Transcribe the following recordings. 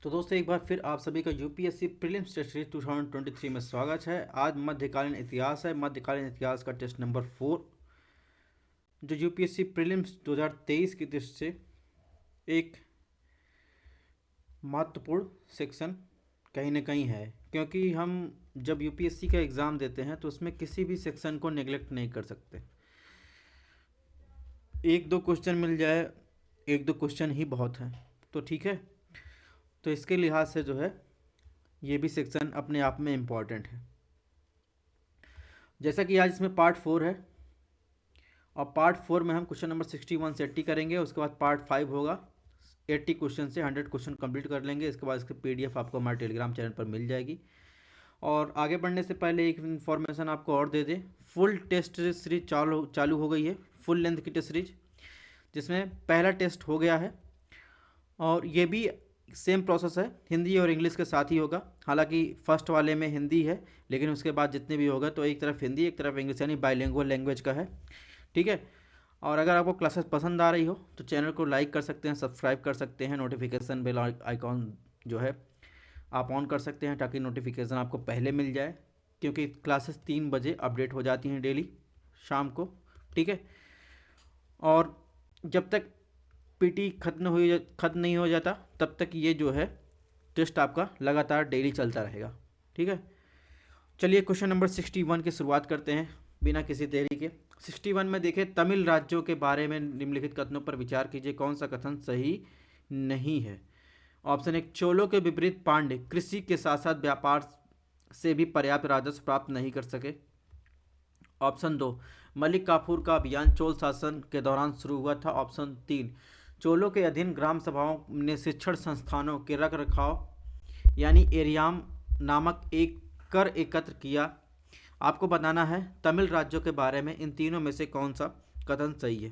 तो दोस्तों एक बार फिर आप सभी का यूपीएससी प्रीलिम्स टेस्ट सीरीज 2023 में स्वागत है। आज मध्यकालीन इतिहास है। मध्यकालीन इतिहास का टेस्ट नंबर 4 जो यूपीएससी प्रीलिम्स 2023 की दृष्टि से एक महत्वपूर्ण सेक्शन कहीं ना कहीं है, क्योंकि हम जब यूपीएससी का एग्ज़ाम देते हैं तो उसमें किसी भी सेक्शन को नेग्लेक्ट नहीं कर सकते। एक दो क्वेश्चन मिल जाए, एक दो क्वेश्चन ही बहुत है, तो ठीक है। तो इसके लिहाज से जो है ये भी सेक्शन अपने आप में इम्पॉर्टेंट है। जैसा कि आज इसमें पार्ट 4 है और पार्ट 4 में हम क्वेश्चन नंबर 61 से 80 करेंगे। उसके बाद पार्ट 5 होगा, 80 क्वेश्चन से 100 क्वेश्चन कंप्लीट कर लेंगे। इसके बाद इसकी पीडीएफ आपको हमारे टेलीग्राम चैनल पर मिल जाएगी। और आगे बढ़ने से पहले एक इन्फॉर्मेशन आपको और दे दें, फुल टेस्ट सीरीज चालू हो गई है, फुल लेंथ की टेस्ट सीरीज, जिसमें पहला टेस्ट हो गया है और ये भी सेम प्रोसेस है, हिंदी और इंग्लिश के साथ ही होगा। हालांकि फर्स्ट वाले में हिंदी है, लेकिन उसके बाद जितने भी होगा तो एक तरफ हिंदी एक तरफ इंग्लिश, यानी बाइलिंगुअल लैंग्वेज का है, ठीक है। और अगर आपको क्लासेस पसंद आ रही हो तो चैनल को लाइक कर सकते हैं, सब्सक्राइब कर सकते हैं, नोटिफिकेशन बेल आइकॉन जो है आप ऑन कर सकते हैं ताकि नोटिफिकेशन आपको पहले मिल जाए, क्योंकि क्लासेस 3 बजे अपडेट हो जाती हैं डेली शाम को, ठीक है। और जब तक पीटी खत्म नहीं हो जाता तब तक ये जो है टेस्ट आपका लगातार डेली चलता रहेगा, ठीक है। चलिए क्वेश्चन नंबर 61 की शुरुआत करते हैं बिना किसी देरी के। 61 में देखें, तमिल राज्यों के बारे में निम्नलिखित कथनों पर विचार कीजिए, कौन सा कथन सही नहीं है। ऑप्शन 1, चोलों के विपरीत पांड्य कृषि के साथ साथ व्यापार से भी पर्याप्त राजस्व प्राप्त नहीं कर सके। ऑप्शन 2, मलिक काफूर का अभियान चोल शासन के दौरान शुरू हुआ था। ऑप्शन 3, चोलों के अधीन ग्राम सभाओं ने शिक्षण संस्थानों के रख रखाव यानी एरियाम नामक एक कर एकत्र किया। आपको बताना है तमिल राज्यों के बारे में इन तीनों में से कौन सा कथन सही है।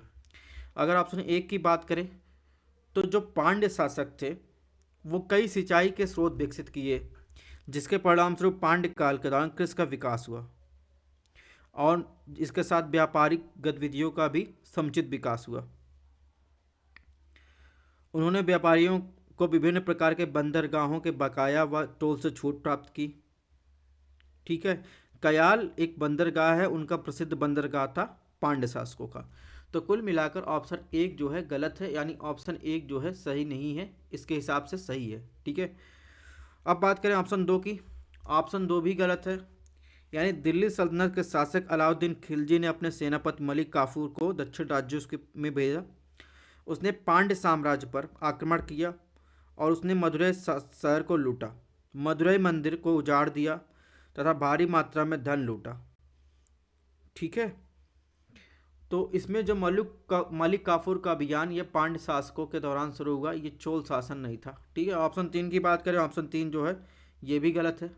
अगर ऑप्शन 1 की बात करें तो जो पांड्य शासक थे वो कई सिंचाई के स्रोत विकसित किए, जिसके परिणाम स्वरूप पांड्य काल के दौरान कृषि का विकास हुआ और इसके साथ व्यापारिक गतिविधियों का भी समुचित विकास हुआ। उन्होंने व्यापारियों को विभिन्न प्रकार के बंदरगाहों के बकाया व टोल से छूट प्राप्त की, ठीक है। कयाल एक बंदरगाह है, उनका प्रसिद्ध बंदरगाह था पांड्य शासकों का। तो कुल मिलाकर ऑप्शन 1 जो है गलत है, यानी ऑप्शन 1 जो है सही नहीं है, इसके हिसाब से सही है, ठीक है। अब बात करें ऑप्शन 2 की। ऑप्शन 2 भी गलत है, यानी दिल्ली सल्तनत के शासक अलाउद्दीन खिलजी ने अपने सेनापति मलिक काफूर को दक्षिण राज्यों में भेजा। उसने पांड्य साम्राज्य पर आक्रमण किया और उसने मदुरै शहर को लूटा, मदुरै मंदिर को उजाड़ दिया तथा भारी मात्रा में धन लूटा, ठीक है। तो इसमें जो मलिक काफूर का अभियान ये पांड्य शासकों के दौरान शुरू हुआ, ये चोल शासन नहीं था, ठीक है। ऑप्शन 3 की बात करें, ऑप्शन 3 जो है ये भी गलत है,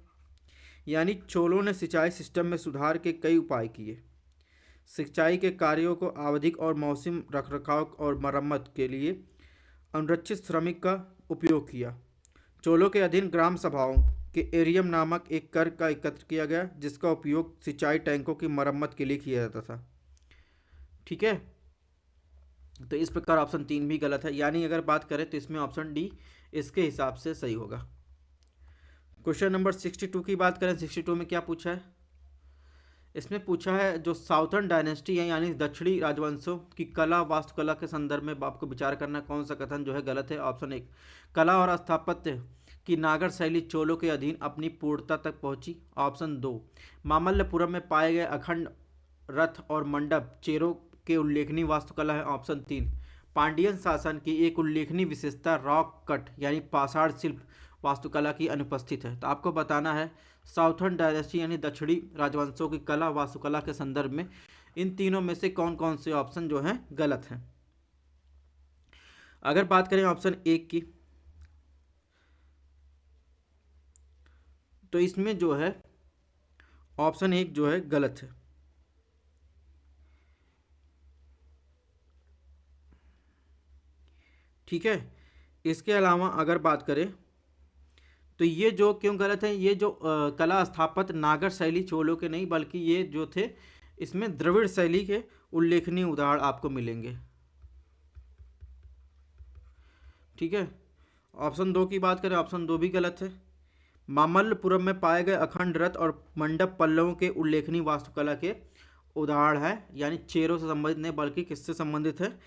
यानी चोलों ने सिंचाई सिस्टम में सुधार के कई उपाय किए, सिंचाई के कार्यों को आवधिक और मौसम रखरखाव और मरम्मत के लिए अनुरक्षित श्रमिक का उपयोग किया। चोलों के अधीन ग्राम सभाओं के एरियम नामक एक कर का एकत्र किया गया, जिसका उपयोग सिंचाई टैंकों की मरम्मत के लिए किया जाता था, ठीक है। तो इस प्रकार ऑप्शन 3 भी गलत है, यानी अगर बात करें तो इसमें ऑप्शन डी इसके हिसाब से सही होगा। क्वेश्चन नंबर 62 की बात करें, 62 में क्या पूछा है। इसमें पूछा है जो साउथर्न डायनेस्टी है यानी दक्षिणी राजवंशों की कला वास्तुकला के संदर्भ में आपको विचार करना, कौन सा कथन जो है गलत है। ऑप्शन 1, कला और स्थापत्य की नागर शैली चोलों के अधीन अपनी पूर्णता तक पहुंची। ऑप्शन 2, मामल्लपुरम में पाए गए अखंड रथ और मंडप चेरों के उल्लेखनीय वास्तुकला है। ऑप्शन 3, पांडियन शासन की एक उल्लेखनीय विशेषता रॉक कट यानी पाषाण शिल्प वास्तुकला की अनुपस्थित है। तो आपको बताना है साउथर्न डायनेस्टी यानी दक्षिणी राजवंशों की कला वास्तुकला के संदर्भ में इन तीनों में से कौन कौन से ऑप्शन जो हैं गलत हैं। अगर बात करें ऑप्शन 1 की, तो इसमें जो है ऑप्शन 1 जो है गलत है, ठीक है। इसके अलावा अगर बात करें तो ये जो क्यों गलत है, ये जो कला स्थापत्य नागर शैली चोलों के नहीं बल्कि ये जो थे इसमें द्रविड़ शैली के उल्लेखनीय उदाहरण आपको मिलेंगे, ठीक है। ऑप्शन दो की बात करें, ऑप्शन दो भी गलत है। मामल्लपुरम में पाए गए अखंड रथ और मंडप पल्लवों के उल्लेखनीय वास्तुकला के उदाहरण है, यानी चेरों से संबंधित नहीं बल्कि किससे संबंधित है,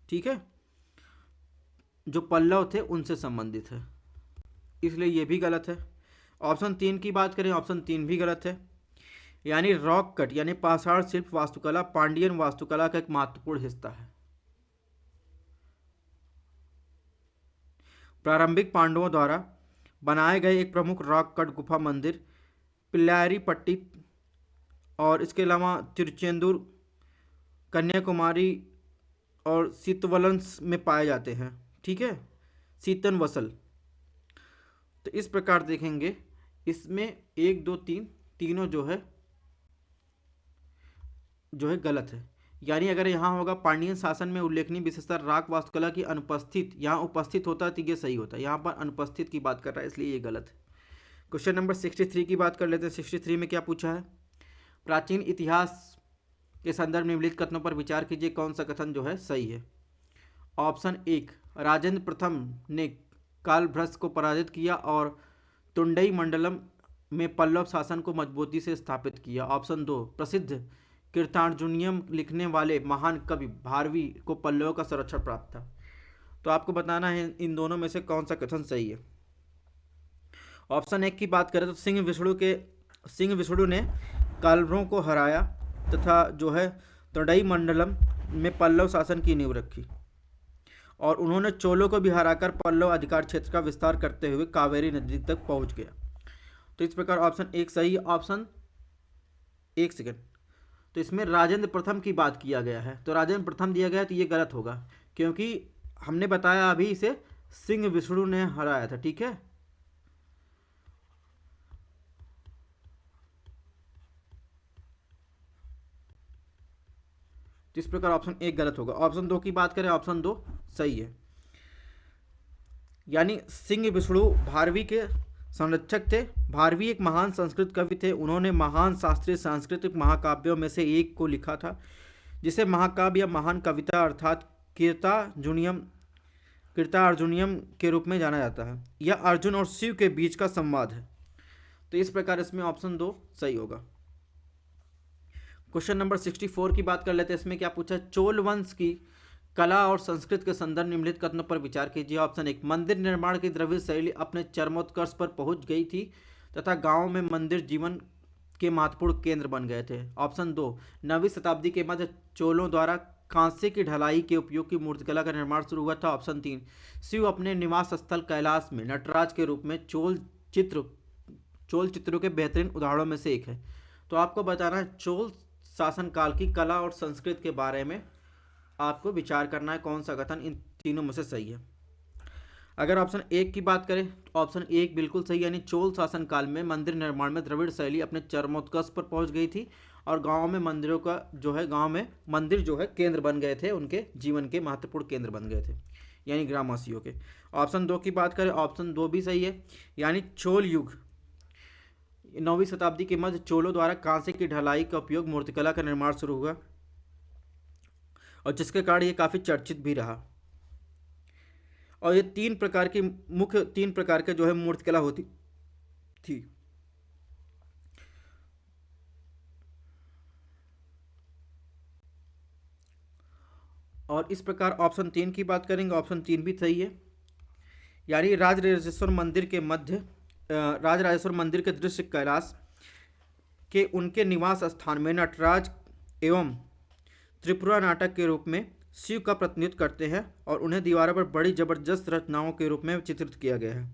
ठीक है, जो पल्लव थे उनसे संबंधित है, इसलिए ये भी गलत है। ऑप्शन तीन की बात करें, ऑप्शन तीन भी गलत है, यानी रॉक कट यानी पाषाण शिल्प वास्तुकला पांडियन वास्तुकला का एक महत्वपूर्ण हिस्सा है। प्रारंभिक पांडवों द्वारा बनाए गए एक प्रमुख रॉक कट गुफा मंदिर पिल्लारीपट्टी और इसके अलावा तिरुचेंदूर, कन्याकुमारी और सीतवलंस में पाए जाते हैं, ठीक है, सीतन वसल। तो इस प्रकार देखेंगे इसमें एक दो तीन तीनों जो है गलत है। यानी अगर यहाँ होगा पांडियन शासन में उल्लेखनीय विशेषता राग वास्तुकला की अनुपस्थित, यहाँ उपस्थित होता है तो ये सही होता है, यहाँ पर अनुपस्थित की बात कर रहा है इसलिए ये गलत है। क्वेश्चन नंबर 63 की बात कर लेते हैं। 63 में क्या पूछा है, प्राचीन इतिहास के संदर्भ में निम्नलिखित कथनों पर विचार कीजिए, कौन सा कथन जो है सही है। ऑप्शन एक, राजेंद्र प्रथम ने कालभ्रष्ट को पराजित किया और तुंडई मंडलम में पल्लव शासन को मजबूती से स्थापित किया। ऑप्शन दो, प्रसिद्ध कीर्तार्जुनियम लिखने वाले महान कवि भारवी को पल्लवों का संरक्षण प्राप्त था। तो आपको बताना है इन दोनों में से कौन सा कथन सही है। ऑप्शन एक की बात करें तो सिंह विष्णु ने कालभ्रों को हराया तथा जो है तोडई मंडलम में पल्लव शासन की नींव रखी और उन्होंने चोलों को भी हराकर पल्लव अधिकार क्षेत्र का विस्तार करते हुए कावेरी नदी तक पहुंच गया। तो इस प्रकार ऑप्शन एक सही। ऑप्शन एक सेकेंड, तो इसमें राजेंद्र प्रथम की बात किया गया है, तो राजेंद्र प्रथम दिया गया तो ये गलत होगा क्योंकि हमने बताया अभी इसे सिंह विष्णु ने हराया था, ठीक है। तो इस प्रकार ऑप्शन एक गलत होगा। ऑप्शन दो की बात करें, ऑप्शन दो सही है, यानी सिंह विष्णु भारवी के संरक्षक थे। भारवी एक महान संस्कृत कवि थे, उन्होंने महान शास्त्रीय सांस्कृतिक महाकाव्यों में से एक को लिखा था जिसे महाकाव्य या महान कविता अर्थात कीर्तार्जुनियम के रूप में जाना जाता है। यह अर्जुन और शिव के बीच का संवाद है। तो इस प्रकार इसमें ऑप्शन दो सही होगा। क्वेश्चन नंबर 64 की बात कर लेते हैं। इसमें क्या पूछा, चोल वंश की कला और संस्कृति के संदर्भ निम्नलिखित कथनों पर विचार कीजिए। ऑप्शन एक, मंदिर निर्माण की द्रविड़ शैली अपने चरमोत्कर्ष पर पहुंच गई थी तथा गांव में मंदिर जीवन के महत्वपूर्ण केंद्र बन गए थे। ऑप्शन दो, 9वीं शताब्दी के मध्य चोलों द्वारा कांसे की ढलाई के उपयोग की मूर्तिकला का निर्माण शुरू हुआ था। ऑप्शन तीन, शिव अपने निवास स्थल कैलाश में नटराज के रूप में चोल चित्रों के बेहतरीन उदाहरणों में से एक है। तो आपको बताना है चोल शासनकाल की कला और संस्कृति के बारे में आपको विचार करना है कौन सा कथन इन तीनों में से सही है। अगर ऑप्शन एक की बात करें तो ऑप्शन एक बिल्कुल सही, यानी चोल शासनकाल में मंदिर निर्माण में द्रविड़ शैली अपने चरमोत्कर्ष पर पहुंच गई थी और गांव में मंदिरों का जो है गांव में मंदिर जो है केंद्र बन गए थे, उनके जीवन के महत्वपूर्ण केंद्र बन गए थे, यानी ग्रामवासियों के। ऑप्शन दो की बात करें, ऑप्शन दो भी सही है, यानी चोल युग 9वीं शताब्दी के मध्य चोलों द्वारा कांसे की ढलाई का उपयोग मूर्तिकला का निर्माण शुरू हुआ और जिसके कारण ये काफ़ी चर्चित भी रहा। और ये तीन प्रकार के जो है मूर्तिकला होती थी। और इस प्रकार ऑप्शन तीन की बात करेंगे, ऑप्शन तीन भी सही है, यानी राजराजेश्वर मंदिर के दृश्य कैलाश के उनके निवास स्थान में नटराज एवं त्रिपुरा नाटक के रूप में शिव का प्रतिनिधित्व करते हैं और उन्हें दीवारों पर बड़ी जबरदस्त रचनाओं के रूप में चित्रित किया गया है।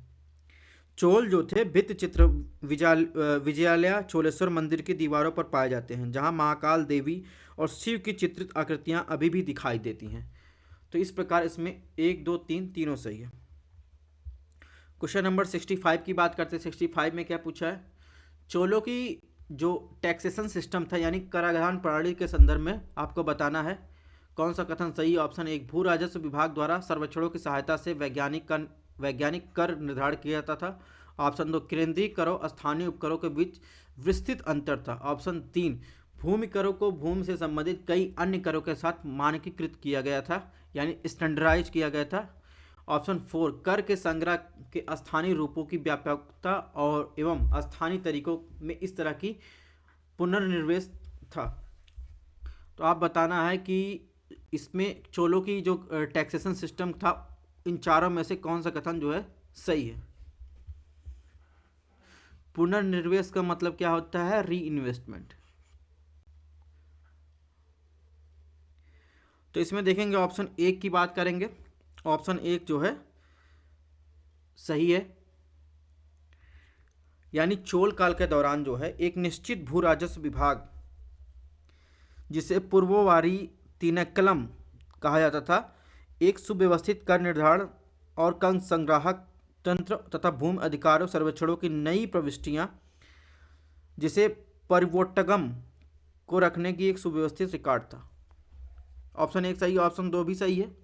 चोल जो थे भित्ति चित्र विजयालय चोलेश्वर मंदिर की दीवारों पर पाए जाते हैं जहां महाकाल देवी और शिव की चित्रित आकृतियां अभी भी दिखाई देती हैं। तो इस प्रकार इसमें एक दो तीन तीनों सही है। क्वेश्चन नंबर 65 की बात करते हैं। 65 में क्या पूछा है, चोलों की जो टैक्सेशन सिस्टम था यानी कराधान प्रणाली के संदर्भ में आपको बताना है कौन सा कथन सही है। ऑप्शन एक, भू राजस्व विभाग द्वारा सर्वेक्षणों की सहायता से वैज्ञानिक कर निर्धारण किया जाता था। ऑप्शन दो, केंद्रीय करों स्थानीय उपकरों के बीच विस्तृत अंतर था। ऑप्शन तीन, भूमि करों को भूमि से संबंधित कई अन्य करों के साथ मानकीकृत किया गया था यानी स्टैंडर्डाइज किया गया था। ऑप्शन 4, कर के संग्रह के स्थानीय रूपों की व्यापकता और एवं स्थानीय तरीकों में इस तरह की पुनर्निर्देश था। तो आप बताना है कि इसमें चोलों की जो टैक्सेशन सिस्टम था, इन चारों में से कौन सा कथन जो है सही है। पुनर्निर्देश का मतलब क्या होता है? री इन्वेस्टमेंट। तो इसमें देखेंगे ऑप्शन 1 की बात करेंगे। ऑप्शन 1 जो है सही है, यानी चोल काल के दौरान जो है एक निश्चित भू राजस्व विभाग, जिसे पूर्ववारी तीनक्कलम कहा जाता था, एक सुव्यवस्थित कर निर्धारण और कर संग्राहक तंत्र तथा भूमि अधिकारों सर्वेक्षणों की नई प्रविष्टियां, जिसे परिवोट्टगम को रखने की एक सुव्यवस्थित रिकॉर्ड था। ऑप्शन 1 सही है, ऑप्शन 2 भी सही है।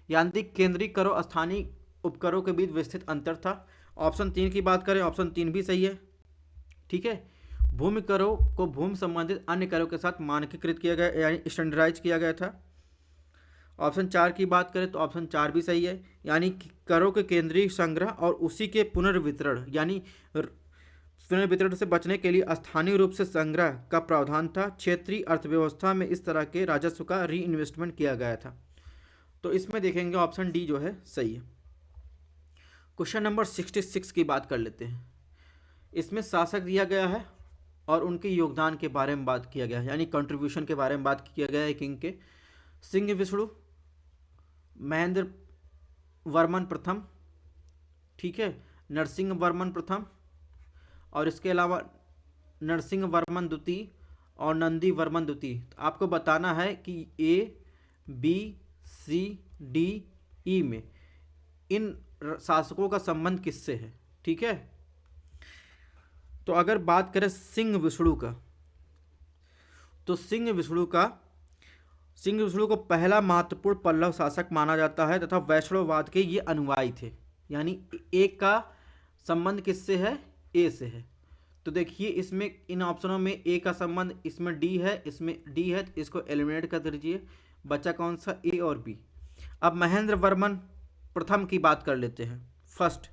यांत्रिक केंद्रीय करों स्थानीय उपकरों के बीच विस्तृत अंतर था। ऑप्शन 3 की बात करें, ऑप्शन 3 भी सही है। ठीक है, भूमि करों को भूमि संबंधित अन्य करों के साथ मानकीकृत किया गया, यानी स्टैंडर्डाइज किया गया था। ऑप्शन 4 की बात करें तो ऑप्शन 4 भी सही है, यानी करों के केंद्रीय संग्रह और उसी के पुनर्वितरण, यानी पुनर्वितरण से बचने के लिए स्थानीय रूप से संग्रह का प्रावधान था। क्षेत्रीय अर्थव्यवस्था में इस तरह के राजस्व का री इन्वेस्टमेंट किया गया था। तो इसमें देखेंगे ऑप्शन डी जो है सही है। क्वेश्चन नंबर 66 की बात कर लेते हैं। इसमें शासक दिया गया है और उनके योगदान के बारे में बात किया गया है, यानी कंट्रीब्यूशन के बारे में बात किया गया है किंग के। सिंह विष्णु, महेंद्र वर्मन प्रथम, ठीक है, नरसिंह वर्मन प्रथम, और इसके अलावा नरसिंह वर्मन द्वितीय और नंदी वर्मन द्वितीय। तो आपको बताना है कि A B C D E में इन शासकों का संबंध किससे है। ठीक है, तो अगर बात करें सिंह विष्णु का, तो सिंह विष्णु को पहला महत्वपूर्ण पल्लव शासक माना जाता है तथा वैष्णववाद के ये अनुयायी थे। यानी ए का संबंध किससे है? ए से है। तो देखिए इसमें इन ऑप्शनों में ए का संबंध, इसमें डी है, इसमें डी है, तो इसको एलिमिनेट कर दीजिए, बचा कौन सा? ए और बी। अब महेंद्र वर्मन प्रथम की बात कर लेते हैं। फर्स्ट,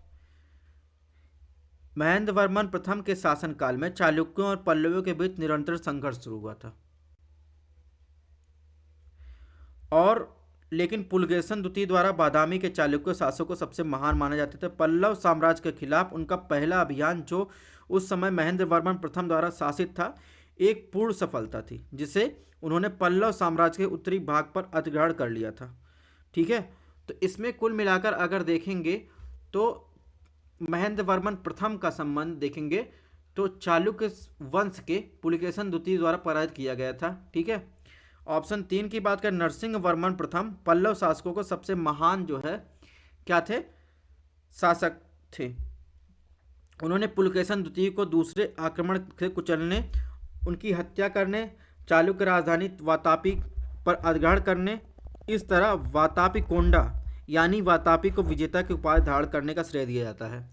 महेंद्र वर्मन प्रथम के शासनकाल में चालुक्यों और पल्लवियों के बीच निरंतर संघर्ष शुरू हुआ था, और लेकिन पुलकेशन द्वितीय द्वारा बादामी के चालुक्य शासकों को सबसे महान माने जाते थे। पल्लव साम्राज्य के खिलाफ उनका पहला अभियान, जो उस समय महेंद्र वर्मन प्रथम द्वारा शासित था, एक पूर्ण सफलता थी, जिसे उन्होंने पल्लव साम्राज्य के उत्तरी भाग पर अधिग्रहण कर लिया था। ठीक है, तो इसमें कुल मिलाकर अगर देखेंगे तो महेंद्र वर्मन प्रथम का संबंध देखेंगे तो चालुक्य वंश के पुलकेशन द्वितीय द्वारा पराजित किया गया था। ठीक है, ऑप्शन 3 की बात करें, नरसिंह वर्मन प्रथम पल्लव शासकों को सबसे महान जो है क्या थे? शासक थे। उन्होंने पुलकेशन द्वितीय को दूसरे आक्रमण से कुचलने, उनकी हत्या करने, चालुक्य राजधानी वातापी पर अधिग्रहण करने, इस तरह वातापी कोंडा यानी वातापी को विजेता की उपाधि धारण करने का श्रेय दिया जाता है।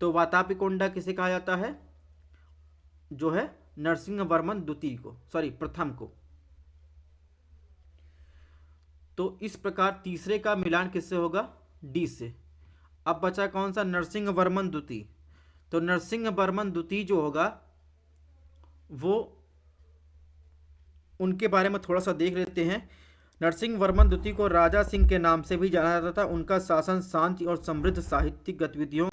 तो वातापी कोंडा किसे कहा जाता है? जो है नरसिंह वर्मन द्वितीय को, सॉरी प्रथम को। तो इस प्रकार तीसरे का मिलान किससे होगा? डी से। अब बचा कौन सा? नरसिंह वर्मन द्वितीय। तो नरसिंह वर्मन द्वितीय जो होगा वो, उनके बारे में थोड़ा सा देख लेते हैं। नरसिंह वर्मन द्वितीय को राजा सिंह के नाम से भी जाना जाता था। उनका शासन शांति और समृद्ध साहित्यिक गतिविधियों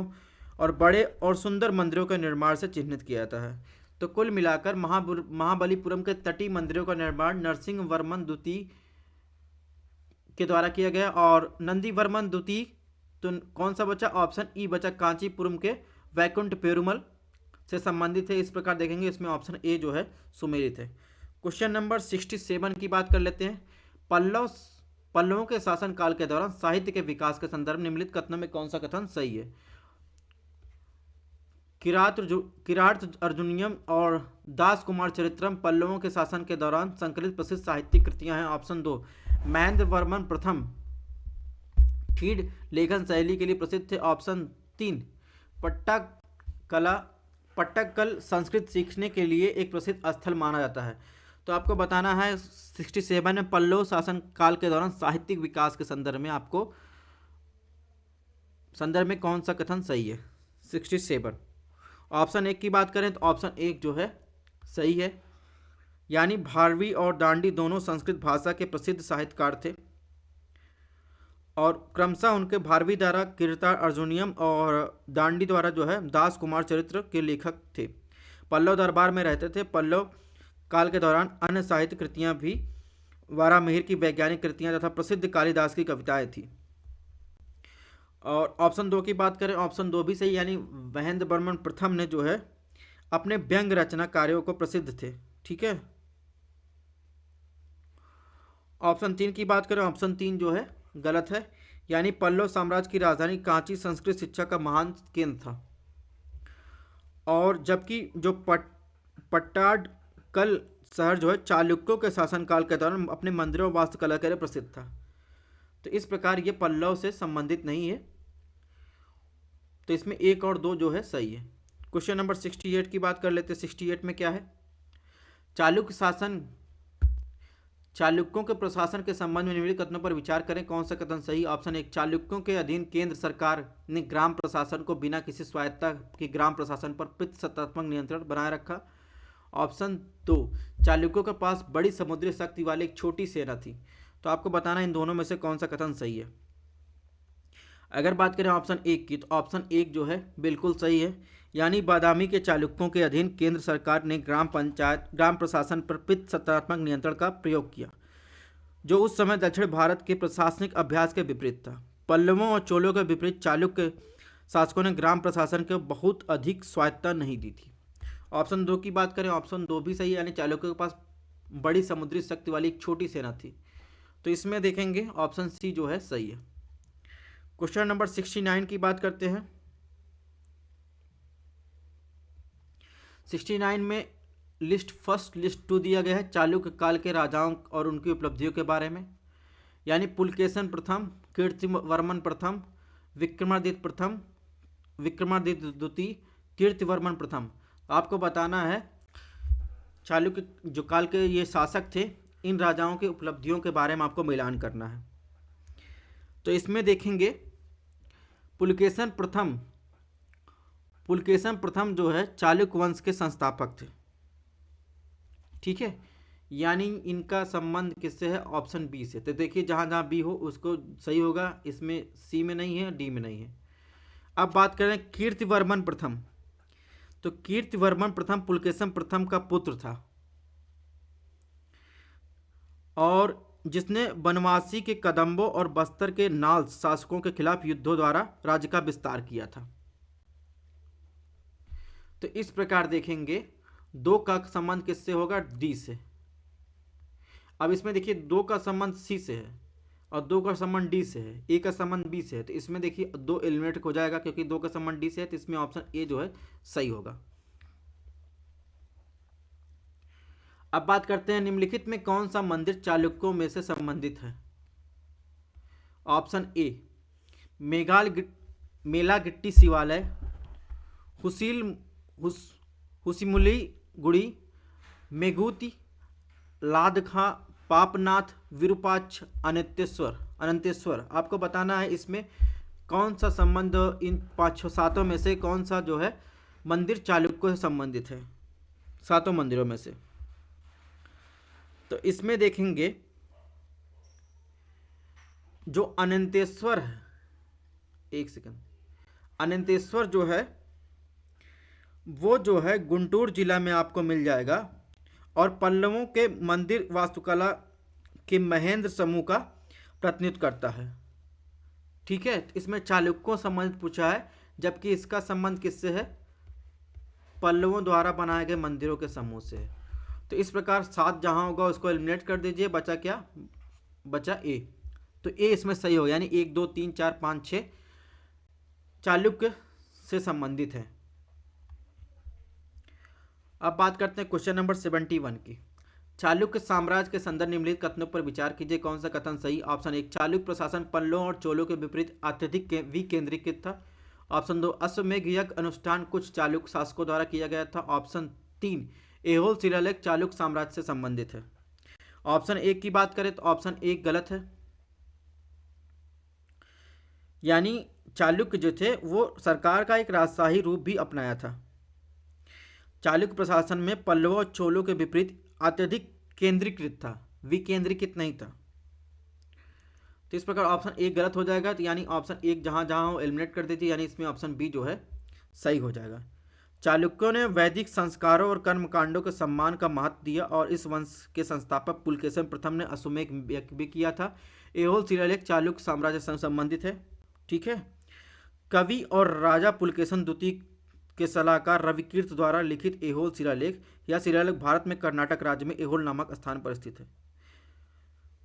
और बड़े और सुंदर मंदिरों के निर्माण से चिन्हित किया जाता है। तो कुल मिलाकर महाबलीपुरम के तटीय मंदिरों का निर्माण नरसिंह वर्मन द्वितीय के द्वारा किया गया। और नंदी वर्मन द्वितीय तो कौन सा बचा? ऑप्शन ई बचा, कांचीपुरम के वैकुंठ पेरुमल से संबंधित है। इस प्रकार देखेंगे इसमें ऑप्शन ए जो है सुमेलित है। क्वेश्चन नंबर 67 की बात कर लेते हैं। पल्लवों के शासनकाल के दौरान साहित्य के विकास के संदर्भ निम्नलिखित कथनों में कौन सा कथन सही है? किरात अर्जुनियम और दास कुमार चरित्रम पल्लवों के शासन के दौरान संकलित प्रसिद्ध साहित्यिक कृतियां हैं। ऑप्शन 2, महेंद्र वर्मन प्रथम ठीड लेखन शैली के लिए प्रसिद्ध थे। ऑप्शन 3, पट्टक्कल संस्कृत सीखने के लिए एक प्रसिद्ध स्थल माना जाता है। तो आपको बताना है 67 में पल्लव शासन काल के दौरान साहित्यिक विकास के संदर्भ में आपको संदर्भ में कौन सा कथन सही है? 67। ऑप्शन एक की बात करें तो ऑप्शन एक जो है सही है, यानी भारवी और दांडी दोनों संस्कृत भाषा के प्रसिद्ध साहित्यकार थे और क्रमशः उनके भारवी द्वारा कीर्ता अर्जुनियम और दांडी द्वारा जो है दास कुमार चरित्र के लेखक थे। पल्लव दरबार में रहते थे। पल्लव काल के दौरान अन्य साहित्य कृतियां भी वारामिहिर की वैज्ञानिक कृतियां तथा प्रसिद्ध कालिदास की कविताएं थी। और ऑप्शन दो की बात करें, ऑप्शन दो भी सही, यानी महेंद्र वर्मन प्रथम ने जो है अपने व्यंग रचना कार्यों को प्रसिद्ध थे। ठीक है। ऑप्शन तीन की बात करें, ऑप्शन तीन जो है गलत है, यानी पल्लव साम्राज्य की राजधानी कांची संस्कृत शिक्षा का महान केंद्र था और जबकि जो पट्टाडकल शहर जो है चालुक्यों के शासनकाल के दौरान अपने मंदिरों और वास्तुकला के लिए प्रसिद्ध था। तो इस प्रकार ये पल्लव से संबंधित नहीं है, तो इसमें एक और दो जो है सही है। क्वेश्चन नंबर 68 की बात कर लेते हैं। 68 में क्या है? चालुक्यों के प्रशासन के संबंध में निम्नलिखित कथनों पर विचार करें, कौन सा कथन सही? ऑप्शन एक, चालुक्यों के अधीन केंद्र सरकार ने ग्राम प्रशासन को बिना किसी स्वायत्तता के ग्राम प्रशासन पर पितृसत्तात्मक नियंत्रण बनाए रखा। ऑप्शन दो, चालुक्यों के पास बड़ी समुद्री शक्ति वाली एक छोटी सेना थी। तो आपको बताना इन दोनों में से कौन सा कथन सही है। अगर बात करें ऑप्शन एक की, तो ऑप्शन एक जो है बिल्कुल सही है, यानी बादामी के चालुक्यों के अधीन केंद्र सरकार ने ग्राम प्रशासन पर पितृसत्तात्मक नियंत्रण का प्रयोग किया, जो उस समय दक्षिण भारत के प्रशासनिक अभ्यास के विपरीत था। पल्लवों और चोलों के विपरीत चालुक्य शासकों ने ग्राम प्रशासन को बहुत अधिक स्वायत्तता नहीं दी थी। ऑप्शन दो की बात करें, ऑप्शन दो भी सही है, यानी चालुक्यों के पास बड़ी समुद्री शक्ति वाली एक छोटी सेना थी। तो इसमें देखेंगे ऑप्शन सी जो है सही है। क्वेश्चन नंबर 69 की बात करते हैं। 69 में फर्स्ट लिस्ट टू दिया गया है चालुक्य काल के राजाओं और उनकी उपलब्धियों के बारे में, यानी पुलकेशन प्रथम, कीर्तिवर्मन प्रथम, विक्रमादित्य द्वितीय, कीर्तिवर्मन प्रथम। आपको बताना है चालुक्य जो काल के ये शासक थे, इन राजाओं के उपलब्धियों के बारे में आपको मिलान करना है। तो इसमें देखेंगे पुलकेशन प्रथम जो है चालुक्य वंश के संस्थापक थे। ठीक है, यानी इनका संबंध किससे है? ऑप्शन बी से। तो देखिए जहां जहां बी हो उसको सही होगा, इसमें सी में नहीं है, डी में नहीं है। अब बात करें कीर्तिवर्मन प्रथम, तो कीर्तिवर्मन प्रथम पुलकेशन प्रथम का पुत्र था और जिसने बनवासी के कदंबों और बस्तर के नाल शासकों के खिलाफ युद्धों द्वारा राज्य का विस्तार किया था। तो इस प्रकार देखेंगे दो का संबंध किससे होगा? डी से। अब इसमें देखिए दो का संबंध सी से है और दो का संबंध डी से है, ए का संबंध बी से है। तो इसमें देखिए दो एलिमिनेट हो जाएगा क्योंकि दो का संबंध डी से है, तो इसमें ऑप्शन ए जो है सही होगा। अब बात करते हैं निम्नलिखित में कौन सा मंदिर चालुक्यों में से संबंधित है? ऑप्शन ए, मेलागिट्टी शिवालय, हुसीमुली गुड़ी, मेघूती, लादखा, पापनाथ, विरूपाक्ष, अनंतेश्वर। आपको बताना है इसमें कौन सा संबंध इन सातों में से कौन सा जो है मंदिर चालुक्यों से संबंधित है, सातों मंदिरों में से। तो इसमें देखेंगे जो अनंतेश्वर है, एक सेकंड, अनंतेश्वर जो है वो जो है गुंटूर जिला में आपको मिल जाएगा और पल्लवों के मंदिर वास्तुकला के महेंद्र समूह का प्रतिनिधित्व करता है। ठीक है, इसमें चालुक्यों संबंधित पूछा है, जबकि इसका संबंध किससे है? पल्लवों द्वारा बनाए गए मंदिरों के समूह से है। तो इस प्रकार सात जहां होगा उसको एलिमिनेट कर दीजिए, बचा क्या? बचा ए। तो ए इसमें सही होगा, यानी 1 2 3 4 5 6 चालुक्य से संबंधित है। अब बात करते हैं क्वेश्चन नंबर 71 की। चालुक्य साम्राज्य के संदर्भ निम्नलिखित कथनों पर विचार कीजिए, कौन सा कथन सही? ऑप्शन एक, चालुक्य प्रशासन पल्लवों और चोलों के विपरीत अत्यधिक विकेंद्रीकृत था। ऑप्शन दो, अश्वमेध यज्ञ अनुष्ठान कुछ चालुक्य शासकों द्वारा किया गया था। ऑप्शन तीन, ऐहोल शिलालेख चालुक्य साम्राज्य से संबंधित है। ऑप्शन एक की बात करें तो ऑप्शन एक गलत है, यानी चालुक्य जो थे वो सरकार का एक राजशाही रूप भी अपनाया था। चालुक्य प्रशासन में पल्लवों और चोलों के विपरीत अत्यधिक केंद्रीकृत था, विकेंद्रीकृत नहीं था। तो इस प्रकार ऑप्शन एक गलत हो जाएगा, तो यानी ऑप्शन एक जहाँ जहाँ हो एलिमिनेट कर देती, यानी इसमें ऑप्शन बी जो है सही हो जाएगा। चालुक्यों ने वैदिक संस्कारों और कर्मकांडों के सम्मान का महत्व दिया और इस वंश के संस्थापक पुलकेशन प्रथम ने अश्वमेध यज्ञ भी किया था। एहोल शिलालेख चालुक्य साम्राज्य से संबंधित है। ठीक है। कवि और राजा पुलकेशन द्वितीय के सलाहकार रविकीर्त द्वारा लिखित एहोल शिलालेख या शिलालेख भारत में कर्नाटक राज्य में एहोल नामक स्थान पर स्थित है।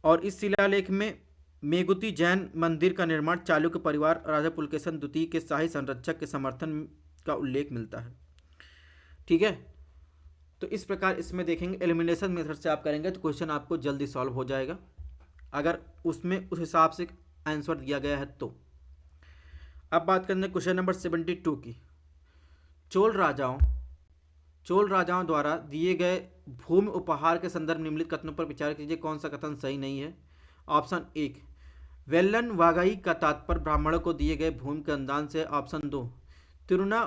और इस शिलालेख में मेगुती जैन मंदिर का निर्माण चालुक्य परिवार राजा पुलकेशन द्वितीय के शाही संरक्षक के समर्थन का उल्लेख मिलता है। ठीक है। तो इस प्रकार इसमें देखेंगे एलिमिनेशन मेथड से आप करेंगे तो क्वेश्चन आपको जल्दी सॉल्व हो जाएगा, अगर उसमें उस हिसाब से आंसर दिया गया है तो। अब बात करते हैं क्वेश्चन नंबर 72 की। चोल राजाओं द्वारा दिए गए भूमि उपहार के संदर्भ निम्नलिखित कथनों पर विचार कीजिए, कौन सा कथन सही नहीं है। ऑप्शन एक, वेल्लन वागाई का तात्पर्य ब्राह्मणों को दिए गए भूमि के अनुदान से। ऑप्शन दो, तिरुना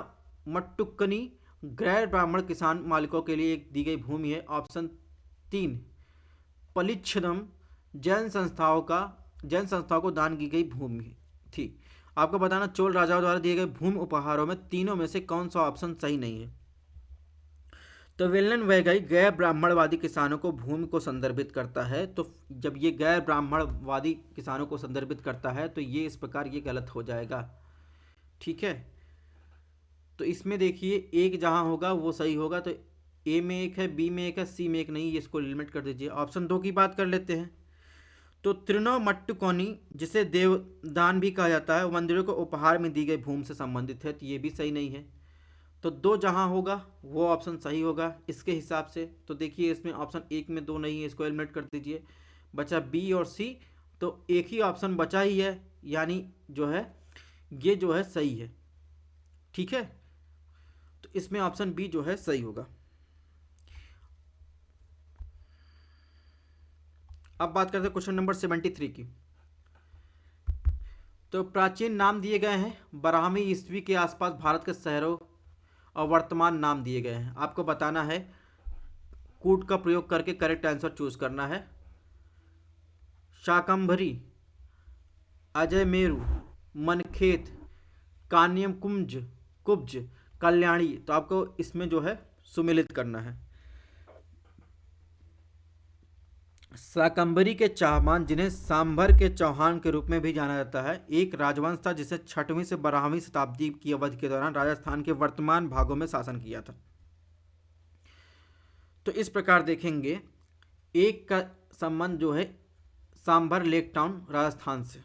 मट्टुक्कनी गैर ब्राह्मण किसान मालिकों के लिए एक दी गई भूमि है। ऑप्शन तीन, पलिच्छदम जैन संस्थाओं को दान की गई भूमि थी। आपको बताना चोल राजाओं द्वारा दिए गए भूमि उपहारों में तीनों में से कौन सा ऑप्शन सही नहीं है। तो वेल्लन वैगाई गैर ब्राह्मणवादी किसानों को भूमि को संदर्भित करता है, तो जब ये गैर ब्राह्मणवादी किसानों को संदर्भित करता है तो ये इस प्रकार ये गलत हो जाएगा। ठीक है। तो इसमें देखिए एक जहां होगा वो सही होगा, तो ए में एक है, बी में एक है, सी में एक नहीं, इसको लिमिट कर दीजिए। ऑप्शन दो की बात कर लेते हैं। तो त्रिनोमट्टुकोनी जिसे देवदान भी कहा जाता है, मंदिरों को उपहार में दी गई भूमि से संबंधित है, तो ये भी सही नहीं है। तो दो जहां होगा वो ऑप्शन सही होगा इसके हिसाब से। तो देखिए इसमें ऑप्शन एक में दो नहीं है, इसको एलिमिनेट कर दीजिए, बचा बी और सी। तो एक ही ऑप्शन बचा ही है, यानी जो है ये जो है सही है। ठीक है। तो इसमें ऑप्शन बी जो है सही होगा। अब बात करते हैं क्वेश्चन नंबर 73 की। तो प्राचीन नाम दिए गए हैं, बारहवीं ईस्वी के आसपास भारत के शहरों और वर्तमान नाम दिए गए हैं। आपको बताना है, कूट का प्रयोग करके करेक्ट आंसर चूज करना है। शाकंभरी, अजयमेरु, मनखेत, कान्यम कुब्ज, कल्याणी। तो आपको इसमें जो है सुमेलित करना है। शाकंभरी के चाहमान, जिन्हें सांभर के चौहान के रूप में भी जाना जाता है, एक राजवंश था जिसे 6वीं से 12वीं शताब्दी की अवधि के दौरान राजस्थान के वर्तमान भागों में शासन किया था। तो इस प्रकार देखेंगे एक का संबंध जो है सांभर लेक टाउन राजस्थान से।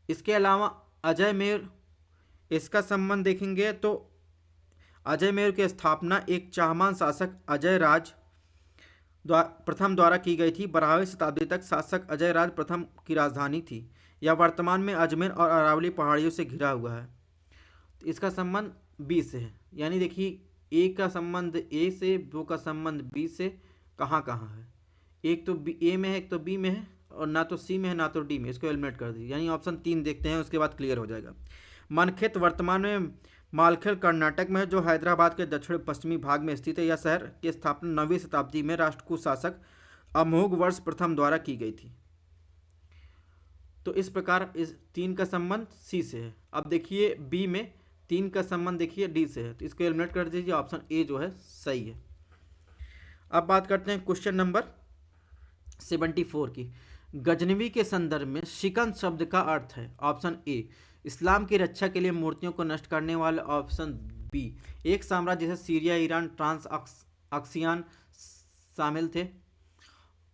इसके अलावा अजयमेर, इसका संबंध देखेंगे तो अजयमेर की स्थापना एक चाहमान शासक अजय राज प्रथम द्वारा की गई थी। 12वीं शताब्दी तक शासक अजय राज प्रथम की राजधानी थी। यह वर्तमान में अजमेर और अरावली पहाड़ियों से घिरा हुआ है। तो इसका संबंध बी से है, यानी देखिए ए का संबंध ए से, दो का संबंध बी से, कहाँ कहाँ है, एक तो ए में है, एक तो बी में है, और ना तो सी में है ना तो डी में। इसको एलिमिनेट कर दीजिए, यानी ऑप्शन तीन देखते हैं, उसके बाद क्लियर हो जाएगा। मनखेत वर्तमान में मालखेल कर्नाटक में है, जो हैदराबाद के दक्षिण पश्चिमी भाग में स्थित है। यह शहर की स्थापना 9वीं शताब्दी में राष्ट्रकूट शासक अमोघ वर्ष प्रथम द्वारा की गई थी। तो इस प्रकार इस तीन का संबंध सी से है। अब देखिए बी में तीन का संबंध देखिए डी से है, तो इसको एलिमिनेट कर दीजिए, ऑप्शन ए जो है सही है। अब बात करते हैं क्वेश्चन नंबर 74 की। गजनवी के संदर्भ में शिकन शब्द का अर्थ है। ऑप्शन ए, इस्लाम की रक्षा के लिए मूर्तियों को नष्ट करने वाले। ऑप्शन बी, एक साम्राज्य जैसे सीरिया, ईरान, ट्रांस अक्सियान शामिल थे।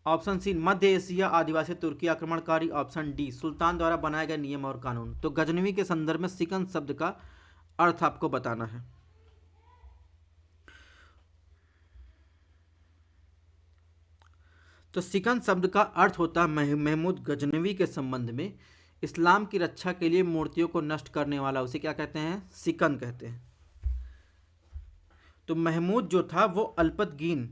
ऑप्शन सी, मध्य एशिया, आदिवासी तुर्की आक्रमणकारी। ऑप्शन डी, सुल्तान द्वारा बनाए गए नियम और कानून। तो गजनवी के संदर्भ में शिकन शब्द का अर्थ आपको बताना है। तो शिकन शब्द का अर्थ होता है महमूद गजनवी के संबंध में इस्लाम की रक्षा के लिए मूर्तियों को नष्ट करने वाला, उसे क्या कहते हैं, शिकन कहते हैं। तो महमूद जो था वो अल्पतगीन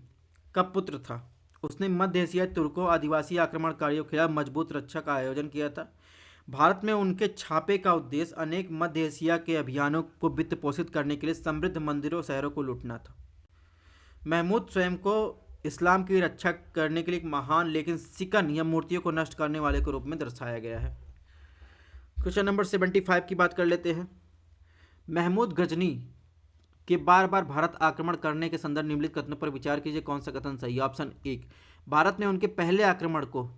का पुत्र था। उसने मध्य एशियाई तुर्कों, आदिवासी आक्रमणकारियों के खिलाफ मजबूत रक्षा का आयोजन किया था। भारत में उनके छापे का उद्देश्य अनेक मध्य एशिया के अभियानों को वित्त पोषित करने के लिए समृद्ध मंदिरों शहरों को लूटना था। महमूद स्वयं को इस्लाम की रक्षा करने के लिए एक महान लेकिन सिकन या मूर्तियों को नष्ट करने वाले के रूप में दर्शाया गया है। क्वेश्चन नंबर 75 की बात कर लेते हैं। महमूद गजनी के बार बार भारत आक्रमण करने के संदर्भ निम्नलिखित कथनों पर विचार कीजिए, कौन सा कथन सही है। ऑप्शन एक, भारत में उनके पहले आक्रमण को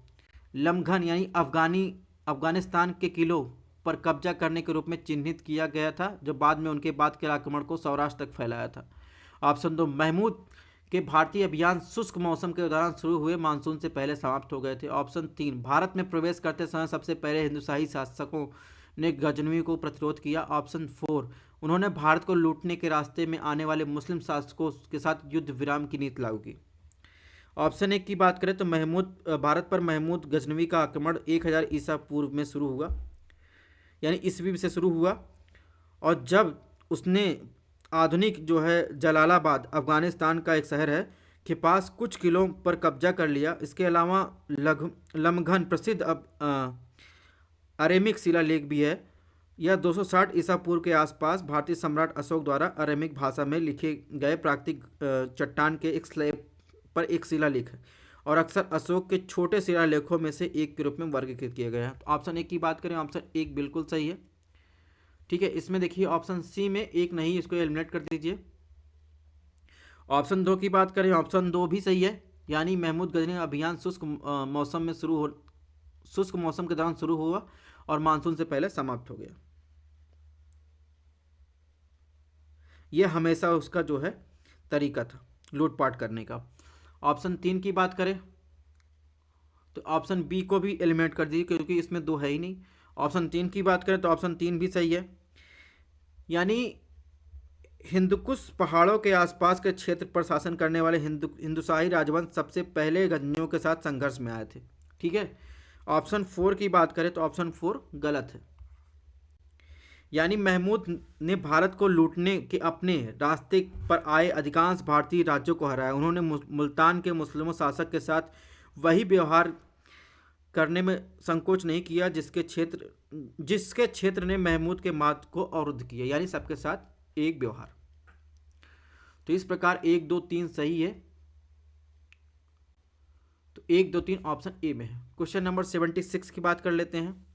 लमघन यानी अफगानिस्तान के किलों पर कब्जा करने के रूप में चिन्हित किया गया था, जो बाद में उनके बाद के आक्रमण को सौराष्ट्र तक फैलाया था। ऑप्शन दो, महमूद के भारतीय अभियान शुष्क मौसम के दौरान शुरू हुए मानसून से पहले समाप्त हो गए थे। ऑप्शन तीन, भारत में प्रवेश करते समय सबसे पहले हिंदुशाही शासकों ने गजनवी को प्रतिरोध किया। ऑप्शन फोर, उन्होंने भारत को लूटने के रास्ते में आने वाले मुस्लिम शासकों के साथ युद्ध विराम की नीति लागू की। ऑप्शन एक की बात करें तो भारत पर महमूद गजनवी का आक्रमण 1000 ईसा पूर्व में शुरू हुआ, यानी ईस्वी से शुरू हुआ, और जब उसने आधुनिक जो है जलालाबाद अफगानिस्तान का एक शहर है के पास कुछ किलों पर कब्जा कर लिया। इसके अलावा लमघन प्रसिद्ध अरेमिक शिलालेख भी है। यह 260 ईसा पूर्व के आसपास भारतीय सम्राट अशोक द्वारा अरेमिक भाषा में लिखे गए प्राकृतिक चट्टान के एक स्लैब पर एक शिलालेख है और अक्सर अशोक के छोटे शिलालेखों में से एक के रूप में वर्गीकृत किया गया है। तो ऑप्शन एक की बात करें, ऑप्शन एक बिल्कुल सही है। ठीक है, इसमें देखिए ऑप्शन सी में एक नहीं, इसको एलिमिनेट कर दीजिए। ऑप्शन दो की बात करें, ऑप्शन दो भी सही है, यानी महमूद गजनी अभियान शुष्क मौसम के दौरान शुरू हुआ और मानसून से पहले समाप्त हो गया। यह हमेशा उसका जो है तरीका था लूटपाट करने का। ऑप्शन तीन की बात करें तो ऑप्शन बी को भी एलिमिनेट कर दीजिए क्योंकि इसमें दो है ही नहीं। ऑप्शन तीन की बात करें तो ऑप्शन तीन भी सही है, यानी हिंदुकुश पहाड़ों के आसपास के क्षेत्र पर शासन करने वाले हिंदुशाही राजवंश सबसे पहले गजनियों के साथ संघर्ष में आए थे। ठीक है, ऑप्शन फोर की बात करें तो ऑप्शन फोर गलत है, यानी महमूद ने भारत को लूटने के अपने रास्ते पर आए अधिकांश भारतीय राज्यों को हराया। उन्होंने मुल्तान के मुस्लिमों शासक के साथ वही व्यवहार करने में संकोच नहीं किया जिसके क्षेत्र ने महमूद के मार्ग को अवरुद्ध किया, यानी सबके साथ एक व्यवहार। तो इस प्रकार 1 2 3 सही है, तो 1 2 3 ऑप्शन ए में है। क्वेश्चन नंबर 76 की बात कर लेते हैं।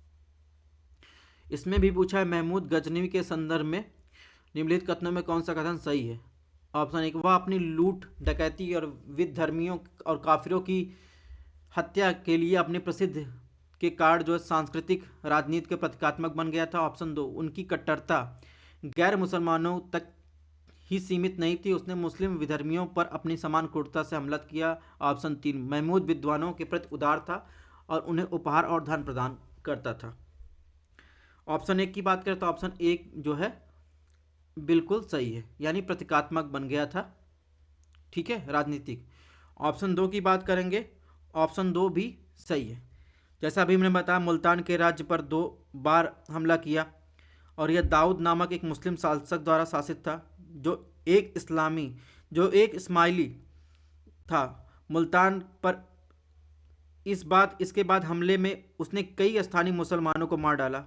इसमें भी पूछा है महमूद गजनवी के संदर्भ में निम्नलिखित कथनों में कौन सा कथन सही है। ऑप्शन एक, वह अपनी लूट डकैती और विधर्मियों और काफिरों की हत्या के लिए अपने प्रसिद्ध के कारण जो है सांस्कृतिक राजनीति के प्रतीकात्मक बन गया था। ऑप्शन दो, उनकी कट्टरता गैर मुसलमानों तक ही सीमित नहीं थी, उसने मुस्लिम विधर्मियों पर अपनी समान क्रूरता से हमला किया। ऑप्शन तीन, महमूद विद्वानों के प्रति उदार था और उन्हें उपहार और धन प्रदान करता था। ऑप्शन एक की बात करें तो ऑप्शन एक जो है बिल्कुल सही है, यानी प्रतीकात्मक बन गया था। ठीक है, राजनीतिक। ऑप्शन दो की बात करेंगे, ऑप्शन दो भी सही है। जैसा अभी मैंने बताया, मुल्तान के राज्य पर 2 बार हमला किया और यह दाऊद नामक एक मुस्लिम शासक द्वारा शासित था जो एक इस्माइली था। मुल्तान पर इसके बाद हमले में उसने कई स्थानीय मुसलमानों को मार डाला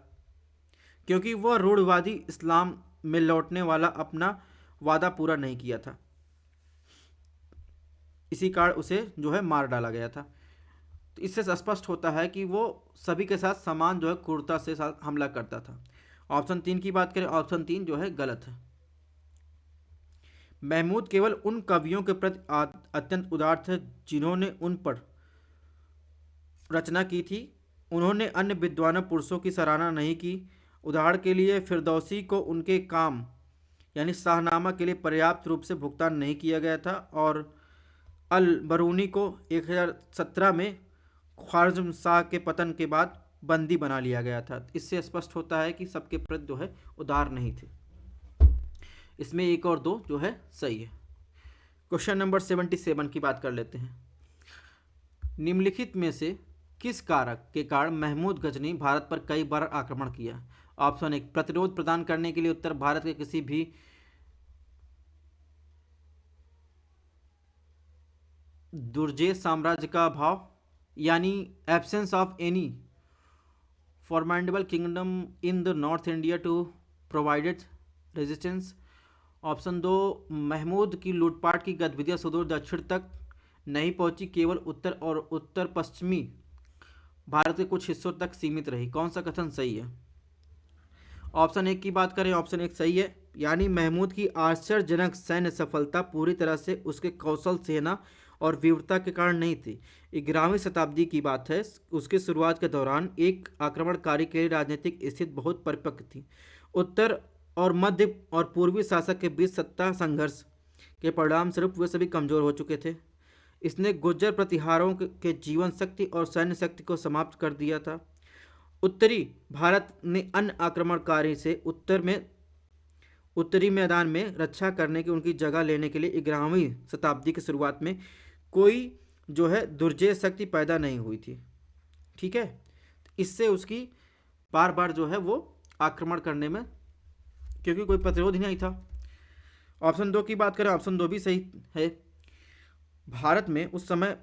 क्योंकि वह रूढ़िवादी इस्लाम में लौटने वाला अपना वादा पूरा नहीं किया था। इसी कारण उसे जो है मार डाला गया था। तो इससे स्पष्ट होता है कि वो सभी के साथ समान जो है क्रूरता से हमला करता था। ऑप्शन तीन की बात करें, ऑप्शन तीन जो है गलत है। महमूद केवल उन कवियों के प्रति अत्यंत उदार थे जिन्होंने उन पर रचना की थी। उन्होंने अन्य विद्वान पुरुषों की सराहना नहीं की। उदाहरण के लिए फिरदौसी को उनके काम यानी शाहनामा के लिए पर्याप्त रूप से भुगतान नहीं किया गया था और अल बरूनी को 1017 में ख्वारिज़्म शाह के पतन के बाद बंदी बना लिया गया था। इससे स्पष्ट होता है कि सबके प्रति जो है उदार नहीं थे। इसमें एक और दो जो है सही है। क्वेश्चन नंबर 77 की बात कर लेते हैं। निम्नलिखित में से किस कारक के कारण महमूद गजनी भारत पर कई बार आक्रमण किया। ऑप्शन एक, प्रतिरोध प्रदान करने के लिए उत्तर भारत के किसी भी दुर्जेय साम्राज्य का अभाव, यानी absence of any formidable kingdom in the north India to provided resistance. Option दो, महमूद की लूटपाट की गतिविधियां सुदूर दक्षिण तक नहीं पहुंची, केवल उत्तर और उत्तर पश्चिमी भारत के कुछ हिस्सों तक सीमित रही। कौन सा कथन सही है? ऑप्शन एक की बात करें, ऑप्शन एक सही है, यानी महमूद की आश्चर्यजनक सैन्य सफलता पूरी तरह से उसके कौशल, सेना और वीरता के कारण नहीं थी। 11वीं शताब्दी की बात है, उसकी शुरुआत के दौरान एक आक्रमणकारी के लिए राजनीतिक स्थिति बहुत परिपक्व थी। उत्तर और मध्य और पूर्वी शासक के बीच सत्ता संघर्ष के परिणाम स्वरूप वे सभी कमजोर हो चुके थे। इसने गुर्जर प्रतिहारों के जीवन शक्ति और सैन्य शक्ति को समाप्त कर दिया था। उत्तरी भारत ने अन्य आक्रमणकारी से उत्तरी मैदान में रक्षा करने की उनकी जगह लेने के लिए 11वीं शताब्दी की शुरुआत में कोई जो है दुर्जय शक्ति पैदा नहीं हुई थी। ठीक है, इससे उसकी बार बार जो है वो आक्रमण करने में, क्योंकि कोई प्रतिरोध ही नहीं था। ऑप्शन दो की बात करें, ऑप्शन दो भी सही है। भारत में उस समय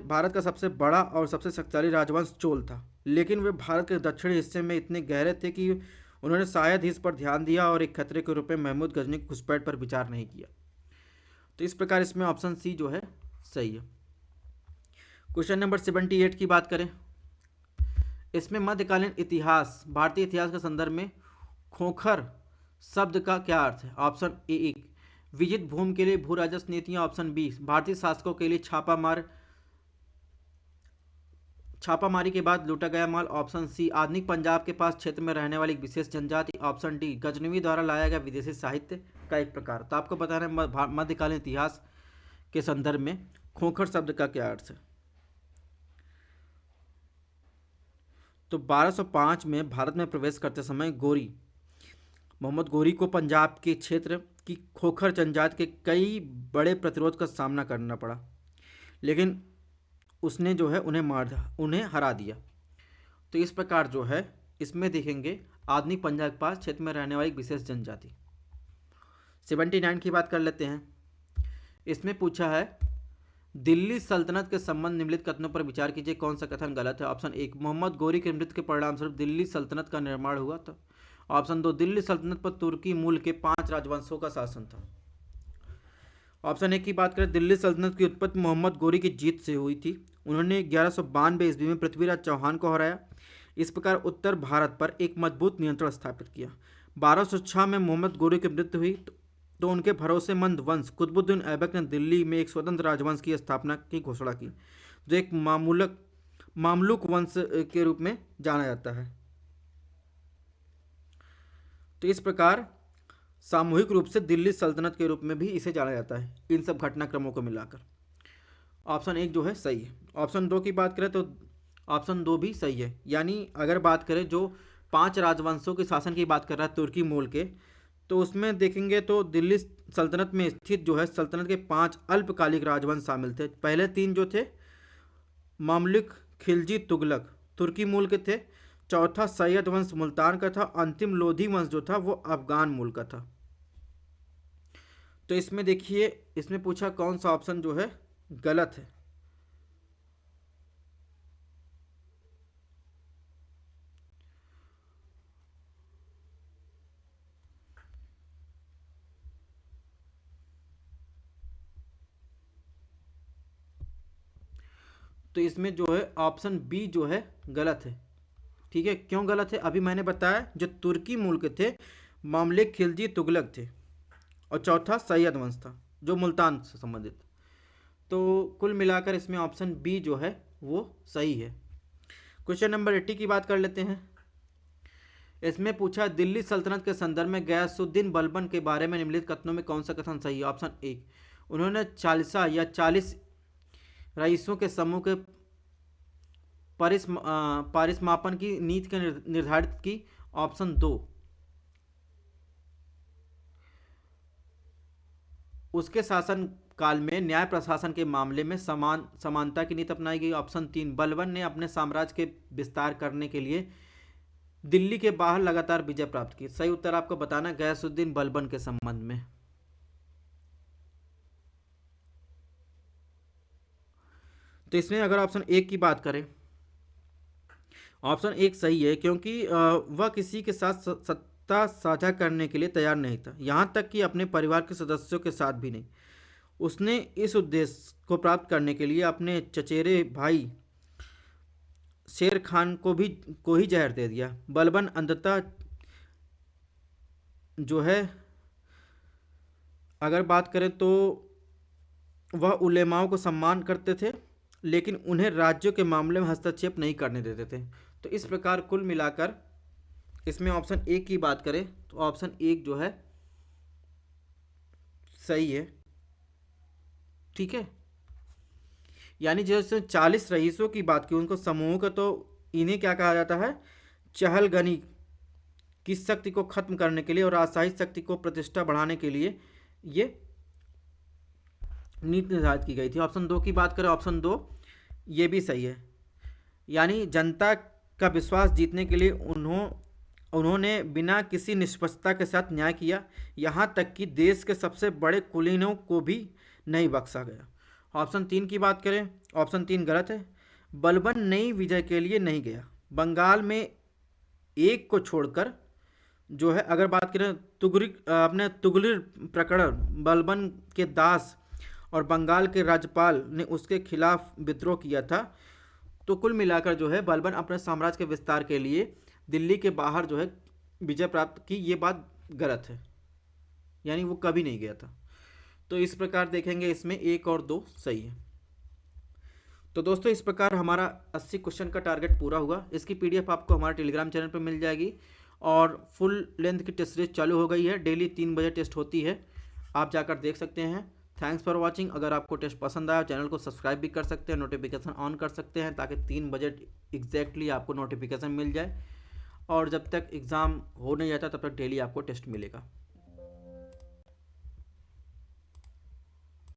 भारत का सबसे बड़ा और सबसे शक्तिशाली राजवंश चोल था, लेकिन वे भारत के दक्षिणी हिस्से में इतने गहरे थे कि उन्होंने शायद ही इस पर ध्यान दिया और एक खतरे के रूप में महमूद गजनी की घुसपैठ पर विचार नहीं किया। तो इस प्रकार इसमें ऑप्शन सी जो है सही है। क्वेश्चन नंबर 78 की बात करें, इसमें मध्यकालीन इतिहास, भारतीय इतिहास के संदर्भ में खोखर शब्द का क्या अर्थ है? ऑप्शन ए एक, विजित भूमि के लिए भू राजस्व नीतियां। ऑप्शन बी, भारतीय शासकों के लिए छापामारी के बाद लूटा गया माल। ऑप्शन सी, आधुनिक पंजाब के पास क्षेत्र में रहने वाली एक विशेष जनजाति। ऑप्शन डी, गजनवी द्वारा लाया गया विदेशी साहित्य का एक प्रकार। तो आपको बताना है मध्यकालीन इतिहास के संदर्भ में खोखर शब्द का क्या अर्थ है। तो 1205 में भारत में प्रवेश करते समय मोहम्मद गोरी को पंजाब के क्षेत्र की खोखर जनजाति के कई बड़े प्रतिरोध का सामना करना पड़ा, लेकिन उसने जो है उन्हें हरा दिया। तो इस प्रकार जो है इसमें देखेंगे आधुनिक पंजाब के पास क्षेत्र में रहने वाली विशेष जनजाति। 79 की बात कर लेते हैं। इसमें पूछा है, दिल्ली सल्तनत के संबंध निम्नलिखित कथनों पर विचार कीजिए, कौन सा कथन गलत है? ऑप्शन एक, मोहम्मद गोरी के मृत्यु के परिणाम स्वरूप दिल्ली सल्तनत का निर्माण हुआ था। ऑप्शन दो, दिल्ली सल्तनत पर तुर्की मूल के 5 राजवंशों का शासन था। ऑप्शन एक की बात करें, दिल्ली सल्तनत की उत्पत्ति मोहम्मद गोरी की जीत से हुई थी। उन्होंने 1192 ईस्वी में पृथ्वीराज चौहान को हराया। इस प्रकार उत्तर भारत पर एक मजबूत नियंत्रण स्थापित किया। 1206 में मोहम्मद गोरी की मृत्यु हुई तो उनके भरोसेमंद वंश कुतुबुद्दीन ऐबक ने दिल्ली में एक स्वतंत्र राजवंश की स्थापना की घोषणा की, जो एक मामलुक वंश के रूप में जाना जाता है। तो इस प्रकार सामूहिक रूप से दिल्ली सल्तनत के रूप में भी इसे जाना जाता है, इन सब घटनाक्रमों को मिलाकर। ऑप्शन एक जो है सही है। ऑप्शन दो की बात करें तो ऑप्शन दो भी सही है, यानी अगर बात करें जो 5 राजवंशों के शासन की बात कर रहा है तुर्की मूल के, तो उसमें देखेंगे तो दिल्ली सल्तनत में स्थित जो है सल्तनत के 5 अल्पकालिक राजवंश शामिल थे। पहले 3 जो थे मामलुक, खिलजी, तुगलक तुर्की मूल के थे। चौथा सैयद वंश मुल्तान का था। अंतिम लोधी वंश जो था वो अफगान मूल का था। तो इसमें देखिए, इसमें पूछा कौन सा ऑप्शन जो है गलत है। तो इसमें जो है ऑप्शन बी जो है गलत है। ठीक है, क्यों गलत है अभी मैंने बताया। जो तुर्की मूल के थे मामलिक, खिलजी, तुगलक थे, और चौथा सैयद वंश था जो मुल्तान से संबंधित। तो कुल मिलाकर इसमें ऑप्शन बी जो है वो सही है। क्वेश्चन नंबर 80 की बात कर लेते हैं। इसमें पूछा, दिल्ली सल्तनत के संदर्भ में गयासुद्दीन बलबन के बारे में निम्नलिखित कथनों में कौन सा कथन सही है? ऑप्शन एक, उन्होंने 40 रईसों के समूह के पारिसमापन की नीति के निर्धारित की। ऑप्शन दो, उसके शासन काल में न्याय प्रशासन के मामले में समानता की नीति अपनाई गई। ऑप्शन तीन, बलबन ने अपने साम्राज्य के विस्तार करने के लिए दिल्ली के बाहर लगातार विजय प्राप्त की। सही उत्तर आपको बताना गयासुद्दीन बलबन के संबंध में। तो इसमें अगर ऑप्शन एक की बात करें, ऑप्शन एक सही है, क्योंकि वह किसी के साथ सत्ता साझा करने के लिए तैयार नहीं था, यहाँ तक कि अपने परिवार के सदस्यों के साथ भी नहीं। उसने इस उद्देश्य को प्राप्त करने के लिए अपने चचेरे भाई शेर खान को ही जहर दे दिया। बलबन अंततः जो है, अगर बात करें तो वह उलेमाओं को सम्मान करते थे, लेकिन उन्हें राज्यों के मामले में हस्तक्षेप नहीं करने देते थे। तो इस प्रकार कुल मिलाकर इसमें ऑप्शन एक की बात करें तो ऑप्शन एक जो है सही है। ठीक है, यानी जैसे 40 रईसों की बात की, उनको समूहों का, तो इन्हें क्या कहा जाता है, चहलगनी की शक्ति को खत्म करने के लिए और आशाही शक्ति को प्रतिष्ठा बढ़ाने के लिए ये नीति निर्धारित की गई थी। ऑप्शन दो की बात करें, ऑप्शन दो ये भी सही है, यानी जनता का विश्वास जीतने के लिए उन्होंने बिना किसी निष्पक्षता के साथ न्याय किया, यहाँ तक कि देश के सबसे बड़े कुलीनों को भी नहीं बख्शा गया। ऑप्शन तीन की बात करें, ऑप्शन तीन गलत है। बलबन नई विजय के लिए नहीं गया। बंगाल में एक को छोड़कर जो है, अगर बात करें अपने तुगलिर प्रकरण, बलबन के दास और बंगाल के राज्यपाल ने उसके खिलाफ विद्रोह किया था। तो कुल मिलाकर जो है बलबन अपने साम्राज्य के विस्तार के लिए दिल्ली के बाहर जो है विजय प्राप्त की, ये बात गलत है, यानी वो कभी नहीं गया था। तो इस प्रकार देखेंगे इसमें एक और दो सही है। तो दोस्तों इस प्रकार हमारा 80 क्वेश्चन का टारगेट पूरा हुआ। इसकी पीडीएफ आपको हमारे टेलीग्राम चैनल पर मिल जाएगी और फुल लेंथ की टेस्ट सीरीज चालू हो गई है। डेली 3 बजे टेस्ट होती है, आप जाकर देख सकते हैं। Thanks for watching. अगर आपको टेस्ट पसंद आया चैनल को सब्सक्राइब भी कर सकते हैं, नोटिफिकेशन ऑन कर सकते हैं, ताकि 3 बजे एग्जैक्टली आपको नोटिफिकेशन मिल जाए। और जब तक एग्ज़ाम हो नहीं जाता तब तक डेली आपको टेस्ट मिलेगा।